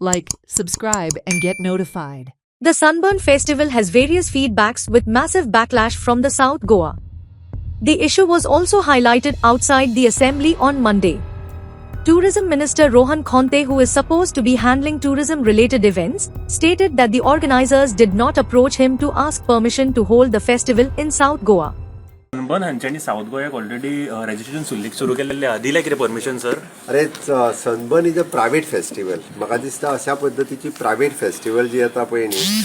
like, subscribe, and get notified. The Sunburn Festival has various feedbacks with massive backlash from the South Goa. The issue was also highlighted outside the assembly on Monday. Tourism Minister Rohan Khonte, who is supposed to be handling tourism-related events, stated that the organizers did not approach him to ask permission to hold the festival in South Goa. Sunburn हांच्यांनी south गोव्याक already registration सुरू केलेले आहा. दिल्या कितें permission sir? अरे Sunburn is a private festival. म्हाका दिसता अशा पद्दतीची प्रायवेट फेस्टिवल जी येता पळय न्ही,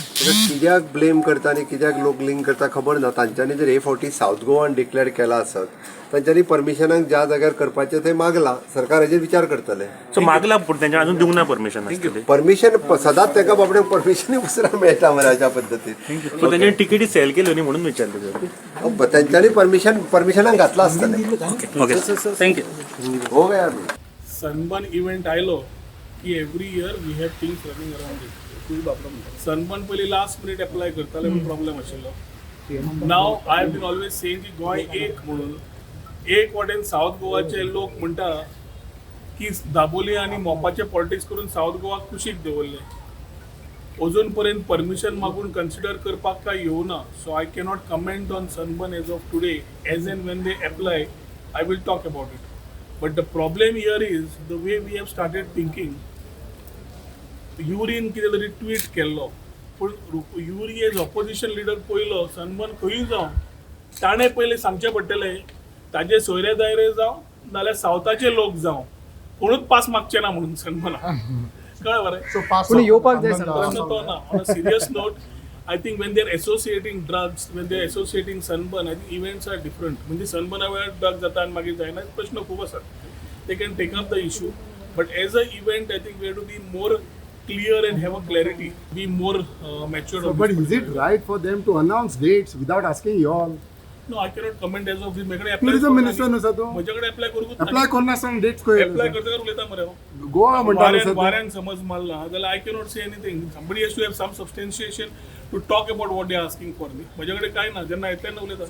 कित्याक ब्लेम करता आनी कित्याक लोक लिंक करता खबर ना. तांच्यांनी जर हे फावटी साऊथ गोवान डिक्लेअर केला आसत, तांच्यांनी परमिशनाक ज्या जाग्यार करपाचें थंय मागला, सरकार हेजेर विचार करतले. सो मागला पूण तेंच्या अजून दिवंक ना परमिशन. परमिशन सदांच ताका बाबड्याक परमिशनूय उसरा मेळटा मरे अशा पद्दतीन. सो तेंच्यानी टिकेटी सेल केल्यो न्ही म्हणून विचारले. तांच्यांनी परमिशनाक घातला आसतलें. Okay thank you. हो गया. सनबर्न इव्हेंट आयलो की every year we have things running around it. Sunburn पयलीं लास्ट मिनिट एप्लाय करताले म्हणून प्रॉब्लेम आशिल्लो. नाव I have been always saying की गोंय एक म्हणून एक वाटेन साऊथ गोवाचे लोक म्हणटा की दाबोली आनी मोपाचे पॉलिटिक्स करून साऊथ गोवा कुशीक दवरले. अजून पर्यंत परमिशन मागून कन्सिडर करपाक काय येवना. So I cannot comment on Sunburn as of today. As and when they apply I will talk about it. But the problem here is the way we have started thinking. युरीन कितें तरी tweet केल्लो, पूण Yuri as opposition leader पयलो सनबर्न खंयूय जावं ताणें पयलें सांगचें पडटलें ताजे सोयरे दायरे जावं नाल्यार सावथाचे लोक जावं कोणूच पास मागचे ना म्हणून सनबर्नाक. कळ्ळें मरे? येवपाक जाय. On a serious note, I think when they're associating drugs, when they're associating sunburn, I think events are different. म्हणजे sunburn वेळार ड्रग जाता आनी मागीर जायना प्रश्न खूब आसात. They can take up the issue, but as a event, I think we have to be more clear and have a clarity, be more matured. So, but is it right for them to announce dates without asking you all? No, I cannot comment as of this. माझ्याकडे Tourism minister नुसा तो माझ्याकडे apply करूंक apply करनासतना dates खंय apply करता उलयता मरे. गोवा म्हणटा नुसा वाऱ्यान समज मारला जाल्यार I cannot say anything. Somebody has to have some substantiation to talk about what they are asking for. मी माझ्याकडे काय ना, जेन्ना येतले ना उलयता.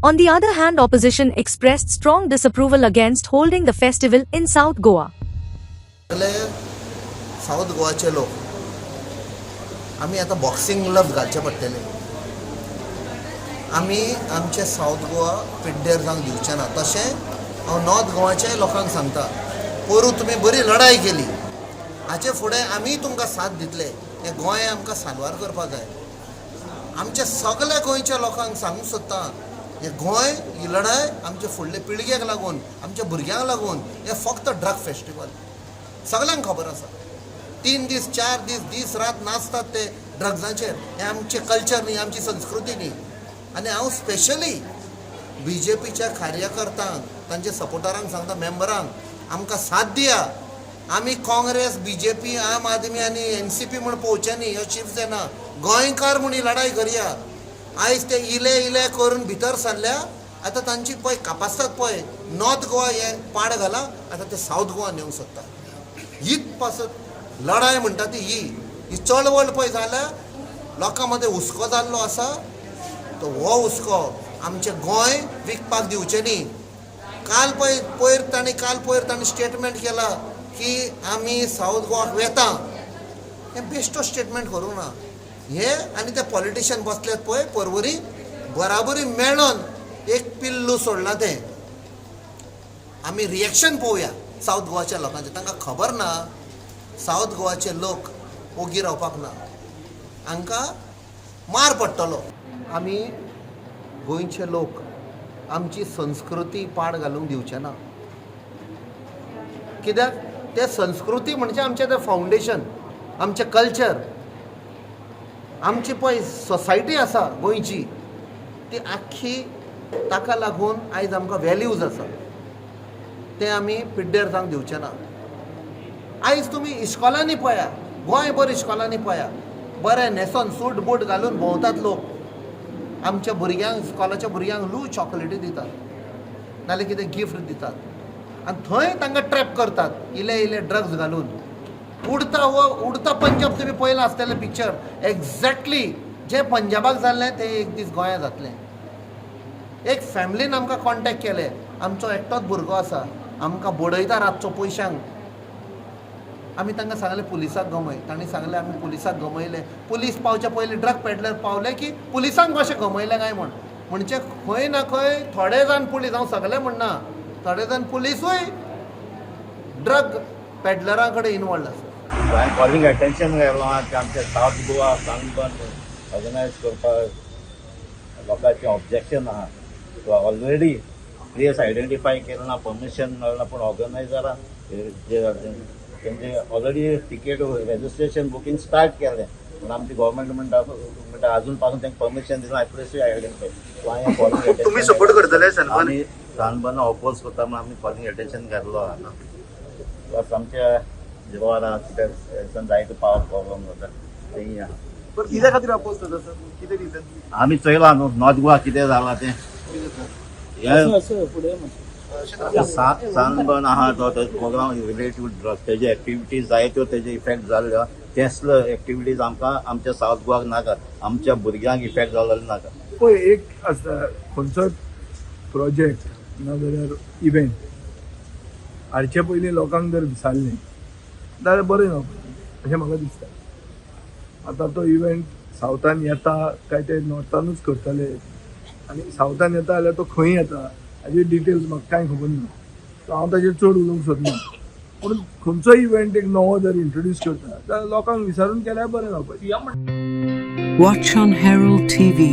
On the other hand, opposition expressed strong disapproval against holding the festival in South Goa. South गोवाचे लोक आमी आतां बॉक्सिंग ग्लव्स घालचे पडटले. आमी आमचे साऊथ गोवा पिड्डेर जावंक दिवचे ना. तशें हांव नॉर्थ गोवाच्या लोकांक सांगता, पोरू तुमी बरी लढाई केली, हाचे फुडें आमी तुमकां साथ दितले. हें गोंय आमकां साल्वार करपाक जाय. आमच्या सगळ्या गोंयच्या लोकांक सांगूंक सोदता, हें गोंय ही लढाय आमचे फुडले पिळगेक लागून, आमच्या भुरग्यांक लागून. हें फक्त ड्रग फेस्टिवल. सगळ्यांक खबर आसा. 3 दीस 4 दीस दीस रात नाचतात ते ड्रग्साचेर. हें आमचें कल्चर न्ही, आमची संस्कृती न्ही. आनी हांव स्पेशली BJPच्या कार्यकर्त्यांक, तांच्या सपोर्टरांक सांगता, मेंबरांक, आमकां साथ दिया. आमी काँग्रेस, BJP, आम आदमी आनी NCP म्हूण पळोवचें न्ही. ह्यो शिवसेना गोंयकार म्हूण ही लढाई करया. आयज ते इले करून भितर सरल्या. आतां तांची पळय कापासतात पळय, नॉर्थ गोवा हे पाड घाला, आतां ते साऊथ गोवा नेवंक सोदता. हीच पासत लढाई म्हणटा ती ही चळवळ पळय जाल्यार लोकां मदें हुस्को जाल्लो आसा. तो हो हुस्को आमचें गोंय विकपाक दिवचें न्ही. काल पयर ताणें स्टेटमेंट केला की आमी साऊथ गोवाक वेता. हें बेश्टो स्टेटमेंट करूं ना. हे आनी ते पॉलिटिशियन बसल्यात पळय परवरी बराबरी मेळोन एक पिल्लू सोडलां तें. आमी रिएक्शन पळोवया साऊथ गोवाच्या लोकांचें. तांकां खबर ना साऊथ गोवाचे लोक ओगी रावपाक ना, हांकां मार पडटलो. आमी गोंयचे लोक आमची संस्कृती पाड घालूंक दिवचे ना. कित्याक ते संस्कृती म्हणजे आमचें तें फावंडेशन, आमचें कल्चर, आमची पळय सोसायटी आसा गोंयची ती आख्खी ताका लागून आयज आमकां वॅल्यूज आसा ते आमी पिड्डेर जावंक दिवचे ना. आयज तुमी इस्कॉलांनी पळया, गोंयभर इस्कॉलांनी पळया, बरें न्हेसोन सूट बूट घालून भोंवतात लोक. आमच्या भुरग्यांक, इस्कॉलाच्या भुरग्यांक लू चॉकलेटी दितात नाल्यार कितें गिफ्ट दितात आनी थंय तांकां ट्रॅप करतात इले ड्रग्स घालून. उडता पंजाब तुमी पळयलां आसतलें पिक्चर. एक्झॅक्टली जे पंजाबाक जाल्लें तें एक दीस गोंया जातलें. एक फॅमिलीन आमकां कॉन्टॅक्ट केले, आमचो एकटोच भुरगो आसा, आमकां बडयता रातचो पयशांक. आमी तांकां सांगलें पुलिसाक गमय, तांणी सांगलें आमी पुलिसाक गमयले. पुलीस पावच्या पयलीं ड्रग पेडलर पावले की पुलिसांक कशें गमयलें काय म्हण. म्हणजे खंय ना खंय थोडे जाण पुलीस, हांव सगळे म्हणना, थोडे जाण पुलिसूय ड्रग पेडलरां कडेन इनवॉल्ड आसा. हांवें कॉलिंग एटेन्शन घालो आमच्या सावथ गोवा सनबर्न ऑर्गनायज करपाक लोकांचें ऑब्जेक्शन आहा. सो ऑलरेडी प्लेस आयडेंटिफाय केलो ना, परमिशन मेळना, पूण ऑर्गनायझरां तेंचे already ticket registration booking start केलें. पूण आमची गव्हर्मेंट म्हणटा अजून पासून तांकां परमिशन दिना, प्लेसूय आयडेंटिफाय. सो हांवें कॉलिंग तुम्ही सपोर्ट करतले आमी सनबर्न ऑपोज करता म्हणून आमी कॉलिंग एटेन्शन घातलो आहा. प्लस आमच्या जिवारा कितें जायते पावर प्रॉब्लम जाता तेंय आहा. पण कित्या खातीर अपोज करता सर, कितें रिजन? आमी चोयलां न्हू नॉर्थ गोवा कितें जालां तें. सनबर्न आहा तो प्रोग्राम रिलेटेड ड्रग तेजे एक्टिविटीज जायत्यो तेजे इफेक्ट जाल्ल्यो. तेसल्यो एक्टिविटीज आमकां आमच्या सावथ गोवाक नाका, आमच्या भुरग्यांक इफेक्ट जाल्लो नाका. पळय एक आसता खंयचोच प्रोजेक्ट नाजाल्यार इव्हेंट हाडचे पयलीं लोकांक जर विचारलें जाल्यार बरें न्हू अशें म्हाका दिसता. आतां तो इव्हेंट सावथान येता काय ते नॉर्थानूच करतले, आनी सावथान येता जाल्यार तो खंय येता हाजी डिटेल्स म्हाका कांय खबर ना. सो हांव ताजेर चड उलोवंक सोदना. पूण खंयचो इव्हेंट एक नवो जर इंट्रोड्यूस करता जाल्यार लोकांक विचारून केल्यार बरें न्हू. Watch on Herald TV.